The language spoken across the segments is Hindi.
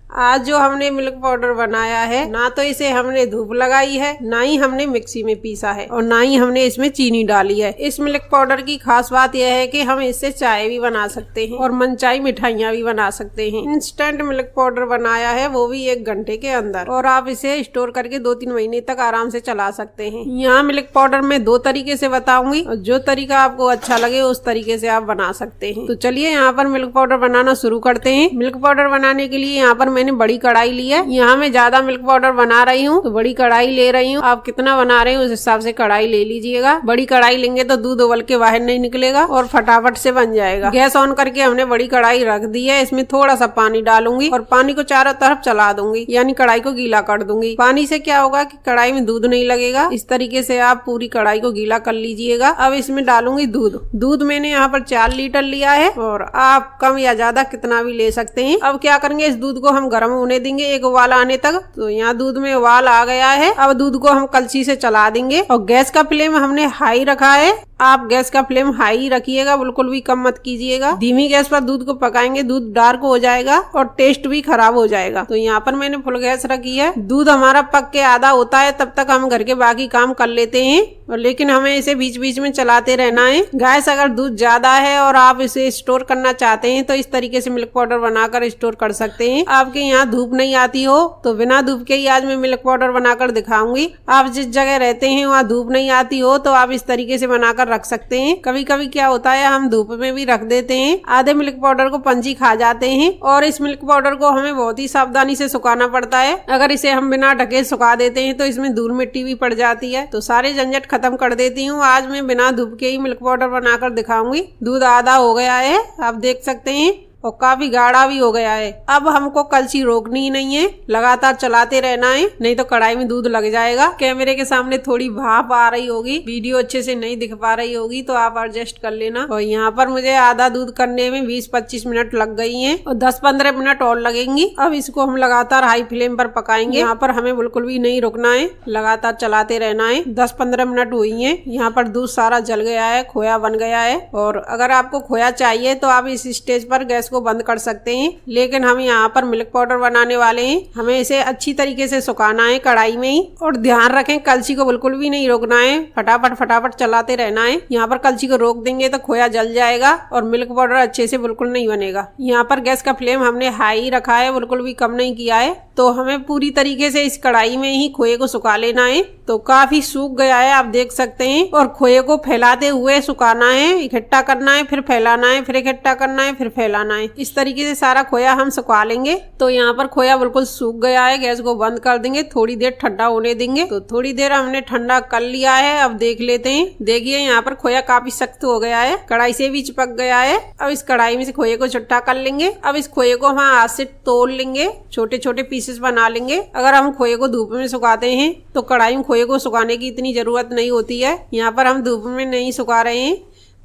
आज जो हमने मिल्क पाउडर बनाया है, ना तो इसे हमने धूप लगाई है, ना ही हमने मिक्सी में पीसा है और ना ही हमने इसमें चीनी डाली है। इस मिल्क पाउडर की खास बात यह है कि हम इससे चाय भी बना सकते हैं और मनचाही मिठाइयाँ भी बना सकते हैं। इंस्टेंट मिल्क पाउडर बनाया है, वो भी 1 घंटे के अंदर, और आप इसे स्टोर करके 2-3 महीने तक आराम से चला सकते हैं। यहाँ मिल्क पाउडर में 2 तरीके से बताऊंगी और जो तरीका आपको अच्छा लगे उस तरीके से आप बना सकते हैं। तो चलिए यहाँ पर मिल्क पाउडर बनाना शुरू करते हैं। मिल्क पाउडर बनाने के लिए यहाँ पर मैंने बड़ी कढ़ाई ली है। यहाँ मैं ज्यादा मिल्क पाउडर बना रही हूँ तो बड़ी कढ़ाई ले रही हूँ। आप कितना बना रहे हैं उस हिसाब से कढ़ाई ले लीजिएगा। बड़ी कढ़ाई लेंगे तो दूध उबल के बाहर नहीं निकलेगा और फटाफट से बन जाएगा। गैस ऑन करके हमने बड़ी कढ़ाई रख दी है। इसमें थोड़ा सा पानी डालूंगी और पानी को चारों तरफ चला दूंगी, यानी कढ़ाई को गीला कर दूंगी। पानी से क्या होगा कि कढ़ाई में दूध नहीं लगेगा। इस तरीके से आप पूरी कढ़ाई को गीला कर लीजिएगा। अब इसमें डालूंगी दूध मैंने यहाँ पर 4 लीटर लिया है और आप कम या ज्यादा कितना भी ले सकते हैं। अब क्या करेंगे, इस दूध को हम गर्म होने देंगे 1 उबाल आने तक। तो यहाँ दूध में उबाल आ गया है। अब दूध को हम कलछी से चला देंगे और गैस का फ्लेम हमने हाई रखा है। आप गैस का फ्लेम हाई रखिएगा, बिल्कुल भी कम मत कीजिएगा। धीमी गैस पर दूध को पकाएंगे दूध डार्क हो जाएगा और टेस्ट भी खराब हो जाएगा। तो यहाँ पर मैंने फुल गैस रखी है। दूध हमारा पक के आधा होता है तब तक हम घर के बाकी काम कर लेते हैं, और लेकिन हमें इसे बीच बीच में चलाते रहना है। गैस अगर दूध ज्यादा है और आप इसे स्टोर करना चाहते हैं तो इस तरीके से मिल्क पाउडर बनाकर स्टोर कर सकते हैं। आपके यहाँ धूप नहीं आती हो तो बिना धूप के ही आज मैं मिल्क पाउडर बनाकर दिखाऊंगी। आप जिस जगह रहते हैं वहाँ धूप नहीं आती हो तो आप इस तरीके से बनाकर रख सकते हैं। कभी कभी क्या होता है, हम धूप में भी रख देते हैं, आधे मिल्क पाउडर को पंछी खा जाते हैं और इस मिल्क पाउडर को हमें बहुत ही सावधानी से सुखाना पड़ता है। अगर इसे हम बिना ढके सुखा देते हैं तो इसमें धूल मिट्टी भी पड़ जाती है। तो सारे झंझट खत्म कर देती हूँ। आज मैं बिना धूप के ही मिल्क पाउडर बनाकर दिखाऊंगी। दूध आधा हो गया है, आप देख सकते हैं, और काफी गाढ़ा भी हो गया है। अब हमको कलछी रोकनी ही नहीं है, लगातार चलाते रहना है, नहीं तो कढ़ाई में दूध लग जाएगा। कैमरे के सामने थोड़ी भाप आ रही होगी, वीडियो अच्छे से नहीं दिख पा रही होगी तो आप एडजस्ट कर लेना। और यहाँ पर मुझे आधा दूध करने में 20-25 मिनट लग गई हैं और 10-15 मिनट और लगेंगी। अब इसको हम लगातार हाई फ्लेम पर पकाएंगे। यहाँ पर हमें बिल्कुल भी नहीं रुकना है, लगातार चलाते रहना है। 10-15 मिनट हुई है। यहाँ पर दूध सारा जल गया है, खोया बन गया है। और अगर आपको खोया चाहिए तो आप इस स्टेज पर गैस को बंद कर सकते हैं, लेकिन हम यहाँ पर मिल्क पाउडर बनाने वाले हैं। हमें इसे अच्छी तरीके से सुखाना है कढ़ाई में ही, और ध्यान रखें कलछी को बिल्कुल भी नहीं रोकना है, फटाफट चलाते रहना है। यहाँ पर कलछी को रोक देंगे तो खोया जल जाएगा और मिल्क पाउडर अच्छे से बिल्कुल नहीं बनेगा। यहाँ पर गैस का फ्लेम हमने हाई रखा है, बिल्कुल भी कम नहीं किया है। तो हमें पूरी तरीके से इस कढ़ाई में ही खोए को सुखा लेना है। तो काफी सूख गया है, आप देख सकते हैं, और खोए को फैलाते हुए सुखाना है, इकट्ठा करना है, फिर फैलाना है, फिर इकट्ठा करना है, फिर फैलाना है। इस तरीके से सारा खोया हम सुखा लेंगे। तो यहाँ पर खोया बिल्कुल सूख गया है, गैस को बंद कर देंगे, थोड़ी देर ठंडा होने देंगे। तो थोड़ी देर हमने ठंडा कर लिया है। अब देख लेते हैं। देखिए यहाँ पर खोया काफी सख्त हो गया है, कढ़ाई से भी चिपक गया है। अब इस कढ़ाई में से खोए को छुट्टा कर लेंगे। अब इस खोए को हम हाथ से तोड़ लेंगे, छोटे छोटे पीसेस बना लेंगे। अगर हम खोए को धूप में सुखाते हैं तो कढ़ाई में खोए को सुखाने की इतनी जरूरत नहीं होती है। यहाँ पर हम धूप में नहीं सुखा रहे हैं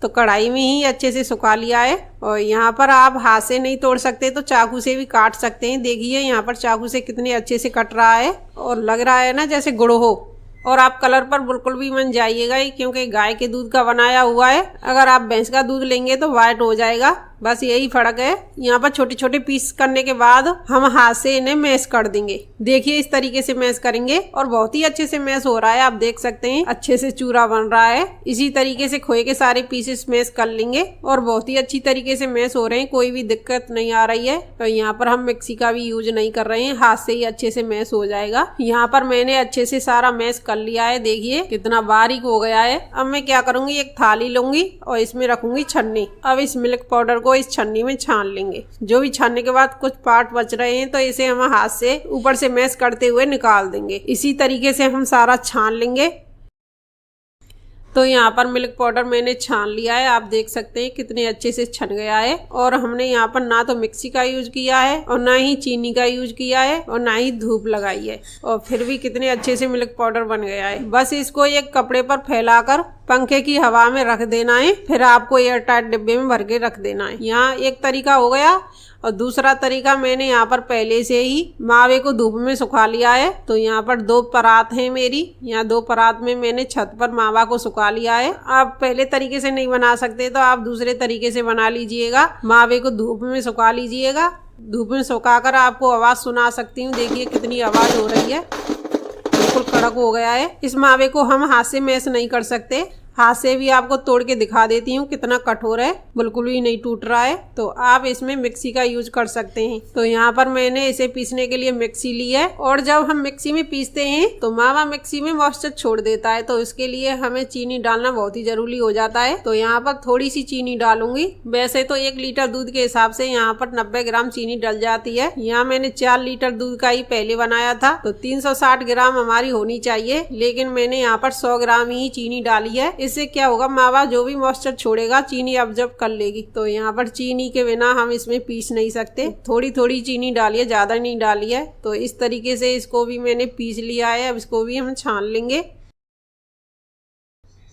तो कढ़ाई में ही अच्छे से सुखा लिया है। और यहाँ पर आप हाथ से नहीं तोड़ सकते तो चाकू से भी काट सकते हैं। देखिए यहाँ पर चाकू से कितने अच्छे से कट रहा है और लग रहा है ना जैसे गुड़ हो। और आप कलर पर बिल्कुल भी मन जाइएगा ही, क्योंकि गाय के दूध का बनाया हुआ है। अगर आप भैंस का दूध लेंगे तो व्हाइट हो जाएगा, बस यही फर्क है। यहाँ पर छोटे छोटे पीस करने के बाद हम हाथ से इन्हें मैश कर देंगे। देखिए इस तरीके से मैश करेंगे और बहुत ही अच्छे से मैश हो रहा है, आप देख सकते हैं, अच्छे से चूरा बन रहा है। इसी तरीके से खोए के सारे पीसेस मैश कर लेंगे और बहुत ही अच्छी तरीके से मैश हो रहे हैं, कोई भी दिक्कत नहीं आ रही है। तो यहाँ पर हम मिक्सी का भी यूज नहीं कर रहे हैं, हाथ से ही अच्छे से मैश हो जाएगा। यहाँ पर मैंने अच्छे से सारा मैश कर लिया है, देखिए कितना बारीक हो गया है। अब मैं क्या करूंगी, एक थाली लूंगी और इसमें रखूंगी छन्नी। अब इस मिल्क पाउडर को इस छन्नी में छान लेंगे। जो भी छानने के बाद कुछ पार्ट बच रहे हैं तो इसे हम हाथ से ऊपर से मैश करते हुए निकाल देंगे। इसी तरीके से हम सारा छान लेंगे। तो यहाँ पर मिल्क पाउडर मैंने छान लिया है, आप देख सकते हैं कितने अच्छे से छन गया है। और हमने यहाँ पर ना तो मिक्सी का यूज किया है और ना ही चीनी का यूज किया है और ना ही धूप लगाई है, और फिर भी कितने अच्छे से मिल्क पाउडर बन गया है। बस इसको एक कपड़े पर फैलाकर पंखे की हवा में रख देना है, फिर आपको एयर टाइट डिब्बे में भर के रख देना है। यहाँ एक तरीका हो गया। और दूसरा तरीका, मैंने यहाँ पर पहले से ही मावे को धूप में सुखा लिया है। तो यहाँ पर 2 परात है मेरी, यहाँ 2 परात में मैंने छत पर मावा को सुखा लिया है। आप पहले तरीके से नहीं बना सकते तो आप दूसरे तरीके से बना लीजिएगा। मावे को धूप में सुखा लीजिएगा धूप में सुखाकर आपको आवाज सुना सकती हूँ। देखिए कितनी आवाज हो रही है, बिल्कुल कड़क हो गया है। इस मावे को हम हाथ से मैश नहीं कर सकते, हाथ से भी आपको तोड़ के दिखा देती हूँ कितना कठोर है, बिल्कुल भी नहीं टूट रहा है। तो आप इसमें मिक्सी का यूज कर सकते हैं। तो यहाँ पर मैंने इसे पीसने के लिए मिक्सी ली है। और जब हम मिक्सी में पीसते हैं तो मावा मिक्सी में मॉइस्चर छोड़ देता है, तो इसके लिए हमें चीनी डालना बहुत ही जरूरी हो जाता है। तो यहाँ पर थोड़ी सी चीनी डालूंगी। वैसे तो 1 लीटर दूध के हिसाब से यहाँ पर 90 ग्राम चीनी डल जाती है। यहाँ मैंने 4 लीटर दूध का ही पहले बनाया था, तो 360 ग्राम हमारी होनी चाहिए, लेकिन मैंने यहाँ पर 100 ग्राम ही चीनी डाली है। इससे क्या होगा, मावा जो भी मॉइस्चर छोड़ेगा चीनी ऑब्जर्व कर लेगी। तो यहाँ पर चीनी के बिना हम इसमें पीस नहीं सकते। थोड़ी थोड़ी चीनी डालिए, ज्यादा नहीं डाली है। तो इस तरीके से इसको भी मैंने पीस लिया है। अब इसको भी हम छान लेंगे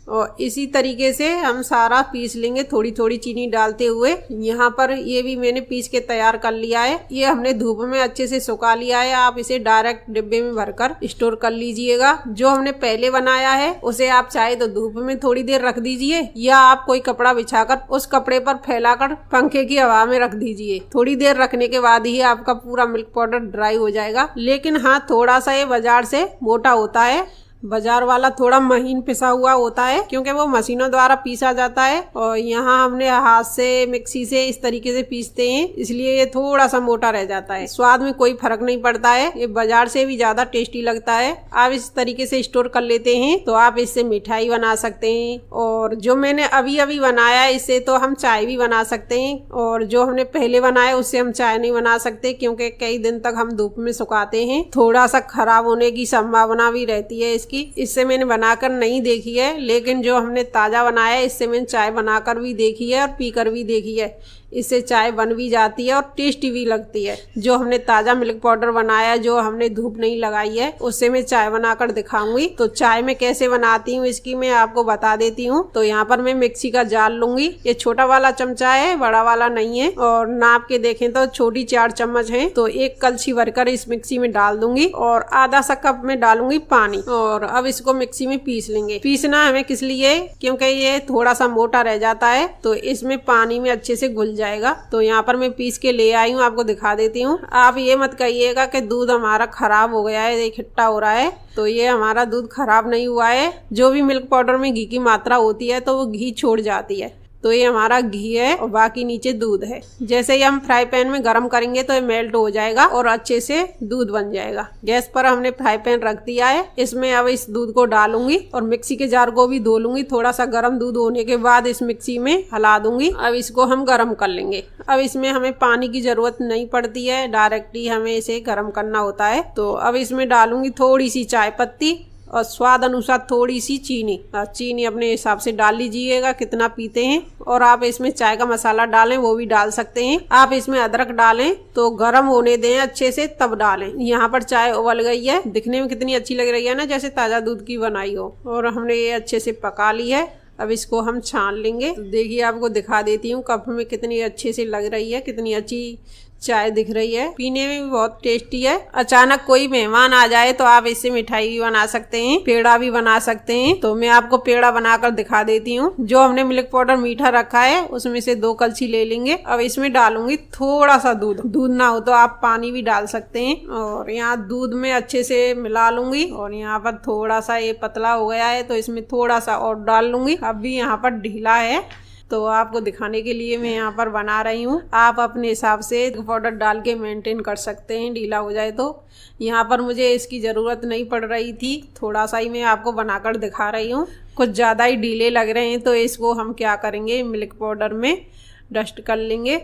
और इसी तरीके से हम सारा पीस लेंगे, थोड़ी थोड़ी चीनी डालते हुए। यहाँ पर ये भी मैंने पीस के तैयार कर लिया है। ये हमने धूप में अच्छे से सुखा लिया है। आप इसे डायरेक्ट डिब्बे में भरकर स्टोर कर लीजिएगा। जो हमने पहले बनाया है उसे आप चाहे तो धूप में थोड़ी देर रख दीजिए, या आप कोई कपड़ा बिछाकर उस कपड़े पर फैलाकर पंखे की हवा में रख दीजिए। थोड़ी देर रखने के बाद ही आपका पूरा मिल्क पाउडर ड्राई हो जाएगा। लेकिन हाँ, थोड़ा सा ये बाजार से मोटा होता है। बाजार वाला थोड़ा महीन पिसा हुआ होता है, क्योंकि वो मशीनों द्वारा पीसा जाता है। और यहाँ हमने हाथ से मिक्सी से इस तरीके से पीसते हैं, इसलिए ये थोड़ा सा मोटा रह जाता है। स्वाद में कोई फर्क नहीं पड़ता है, ये बाजार से भी ज्यादा टेस्टी लगता है। आप इस तरीके से स्टोर कर लेते हैं तो आप इससे मिठाई बना सकते हैं। और जो मैंने अभी अभी बनाया है इससे तो हम चाय भी बना सकते हैं। और जो हमने पहले बनाया उससे हम चाय नहीं बना सकते, क्योंकि कई दिन तक हम धूप में सुखाते हैं, थोड़ा सा खराब होने की संभावना भी रहती है। इससे मैंने बनाकर नहीं देखी है, लेकिन जो हमने ताजा बनाया है इससे मैंने चाय बनाकर भी देखी है और पीकर भी देखी है। इससे चाय बन भी जाती है और टेस्टी भी लगती है। जो हमने ताजा मिल्क पाउडर बनाया, जो हमने धूप नहीं लगाई है, उससे मैं चाय बनाकर दिखाऊंगी। तो चाय में कैसे बनाती हूँ इसकी मैं आपको बता देती हूँ। तो यहाँ पर मैं मिक्सी का जार लूंगी। ये छोटा वाला चमचा है, बड़ा वाला नहीं है। और नाप के देखें तो छोटी 4 चम्मच है। तो 1 कलछी भरकर इस मिक्सी में डाल दूंगी और आधा सा कप में डालूंगी पानी। और अब इसको मिक्सी में पीस लेंगे। पीसना हमें किस लिए, क्योंकि ये थोड़ा सा मोटा रह जाता है, तो इसमें पानी में अच्छे से घुल जाएगा। तो यहाँ पर मैं पीस के ले आई हूँ, आपको दिखा देती हूँ। आप ये मत कहिएगा कि दूध हमारा खराब हो गया है, खट्टा हो रहा है। तो ये हमारा दूध खराब नहीं हुआ है। जो भी मिल्क पाउडर में घी की मात्रा होती है तो वो घी छोड़ जाती है। तो ये हमारा घी है और बाकी नीचे दूध है। जैसे ही हम फ्राई पैन में गर्म करेंगे तो ये मेल्ट हो जाएगा और अच्छे से दूध बन जाएगा। गैस पर हमने फ्राई पैन रख दिया है। इसमें अब इस दूध को डालूंगी और मिक्सी के जार को भी धो लूंगी। थोड़ा सा गर्म दूध होने के बाद इस मिक्सी में हिला दूंगी। अब इसको हम गर्म कर लेंगे। अब इसमें हमें पानी की जरूरत नहीं पड़ती है, डायरेक्टली हमें इसे गर्म करना होता है। तो अब इसमें डालूंगी थोड़ी सी चाय पत्ती और स्वाद अनुसार थोड़ी सी चीनी। चीनी अपने हिसाब से डाल लीजिएगा कितना पीते हैं। और आप इसमें चाय का मसाला डालें, वो भी डाल सकते हैं। आप इसमें अदरक डालें तो गर्म होने दें अच्छे से, तब डालें। यहाँ पर चाय उबल गई है, दिखने में कितनी अच्छी लग रही है ना, जैसे ताजा दूध की बनाई हो। और हमने ये अच्छे से पका ली है। अब इसको हम छान लेंगे। तो देखिए आपको दिखा देती हूँ कप में कितनी अच्छे से लग रही है, कितनी अच्छी चाय दिख रही है। पीने में भी बहुत टेस्टी है। अचानक कोई मेहमान आ जाए तो आप इससे मिठाई भी बना सकते हैं, पेड़ा भी बना सकते हैं। तो मैं आपको पेड़ा बनाकर दिखा देती हूँ। जो हमने मिल्क पाउडर मीठा रखा है उसमें से 2 कलछी ले लेंगे। अब इसमें डालूंगी थोड़ा सा दूध। दूध ना हो तो आप पानी भी डाल सकते हैं। और यहाँ दूध में अच्छे से मिला लूंगी। और यहाँ पर थोड़ा सा ये पतला हो गया है तो इसमें थोड़ा सा और डाल लूंगी। अब भी यहाँ पर ढीला है, तो आपको दिखाने के लिए मैं यहाँ पर बना रही हूँ। आप अपने हिसाब से पाउडर डाल के मेंटेन कर सकते हैं, ढीला हो जाए तो। यहाँ पर मुझे इसकी ज़रूरत नहीं पड़ रही थी, थोड़ा सा ही मैं आपको बनाकर दिखा रही हूँ। कुछ ज़्यादा ही ढीले लग रहे हैं तो इसको हम क्या करेंगे, मिल्क पाउडर में डस्ट कर लेंगे।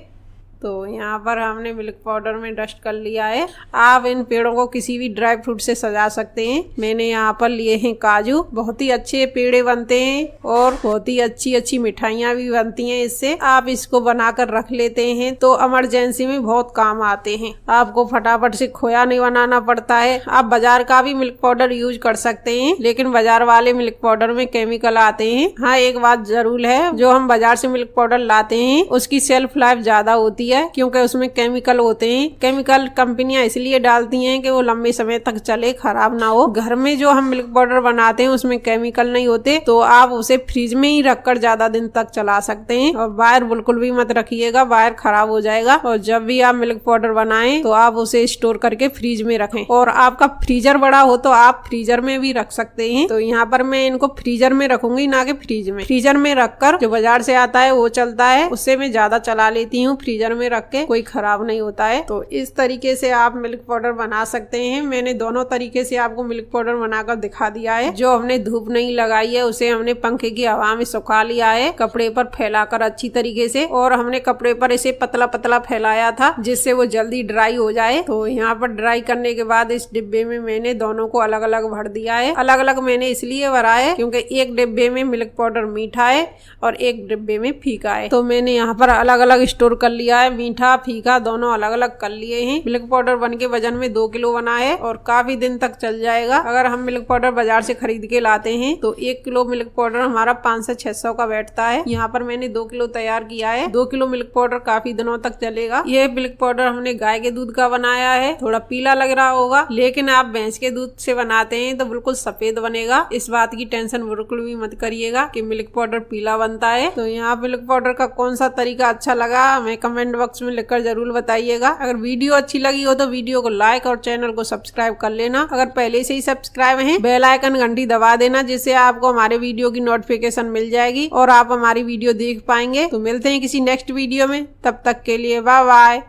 तो यहाँ पर हमने मिल्क पाउडर में डस्ट कर लिया है। आप इन पेड़ों को किसी भी ड्राई फ्रूट से सजा सकते हैं। मैंने यहाँ पर लिए हैं काजू। बहुत ही अच्छे पेड़े बनते हैं और बहुत ही अच्छी अच्छी मिठाइयाँ भी बनती हैं इससे। आप इसको बनाकर रख लेते हैं तो इमरजेंसी में बहुत काम आते हैं। आपको फटाफट से खोया नहीं बनाना पड़ता है। आप बाजार का भी मिल्क पाउडर यूज कर सकते हैं, लेकिन बाजार वाले मिल्क पाउडर में केमिकल आते हैं। हाँ, एक बात जरूर है, जो हम बाजार से मिल्क पाउडर लाते हैं उसकी शेल्फ लाइफ ज्यादा होती होती है, क्योंकि उसमें केमिकल होते हैं। केमिकल कंपनियां इसलिए डालती हैं कि वो लंबे समय तक चले, खराब ना हो। घर में जो हम मिल्क पाउडर बनाते हैं उसमें केमिकल नहीं होते, तो आप उसे फ्रिज में ही रखकर ज्यादा दिन तक चला सकते हैं। और बाहर बिल्कुल भी मत रखिएगा, बाहर खराब हो जाएगा। और जब भी आप मिल्क पाउडर बनाएं तो आप उसे स्टोर करके फ्रिज में रखें। और आपका फ्रीजर बड़ा हो तो आप फ्रीजर में भी रख सकते हैं। तो यहाँ पर मैं इनको फ्रीजर में रखूंगी, ना कि फ्रिज में। फ्रीजर में रखकर जो बाजार से आता है वो चलता है, उससे मैं ज्यादा चला लेती हूँ। फ्रीजर में रख के कोई खराब नहीं होता है। तो इस तरीके से आप मिल्क पाउडर बना सकते हैं। मैंने दोनों तरीके से आपको मिल्क पाउडर बनाकर दिखा दिया है। जो हमने धूप नहीं लगाई है उसे हमने पंखे की हवा में सुखा लिया है, कपड़े पर फैलाकर अच्छी तरीके से। और हमने कपड़े पर इसे पतला पतला फैलाया था जिससे वो जल्दी ड्राई हो जाए। तो यहाँ पर ड्राई करने के बाद इस डिब्बे में मैंने दोनों को अलग अलग भर दिया है। अलग अलग मैंने इसलिए भरा है क्योंकि एक डिब्बे में मिल्क पाउडर मीठा है और एक डिब्बे में फीका है। तो मैंने यहाँ पर अलग अलग स्टोर कर लिया है, मीठा फीका दोनों अलग अलग कर लिए हैं। मिल्क पाउडर बन के वजन में 2 किलो बना है और काफी दिन तक चल जाएगा। अगर हम मिल्क पाउडर बाजार से खरीद के लाते हैं तो 1 किलो मिल्क पाउडर हमारा 500 से 600 का बैठता है। यहाँ पर मैंने 2 किलो तैयार किया है। 2 किलो मिल्क पाउडर काफी दिनों तक चलेगा। ये मिल्क पाउडर हमने गाय के दूध का बनाया है, थोड़ा पीला लग रहा होगा, लेकिन आप भैंस के दूध से बनाते हैं तो बिल्कुल सफेद बनेगा। इस बात की टेंशन बिल्कुल भी मत करिएगा कि मिल्क पाउडर पीला बनता है। तो यहाँ मिल्क पाउडर का कौन सा तरीका अच्छा लगा हमें कमेंट बॉक्स में लिखकर जरूर बताइएगा। अगर वीडियो अच्छी लगी हो तो वीडियो को लाइक और चैनल को सब्सक्राइब कर लेना। अगर पहले से ही सब्सक्राइब है, बेल आइकन घंटी दबा देना, जिससे आपको हमारे वीडियो की नोटिफिकेशन मिल जाएगी और आप हमारी वीडियो देख पाएंगे। तो मिलते हैं किसी नेक्स्ट वीडियो में, तब तक के लिए बाय बाय।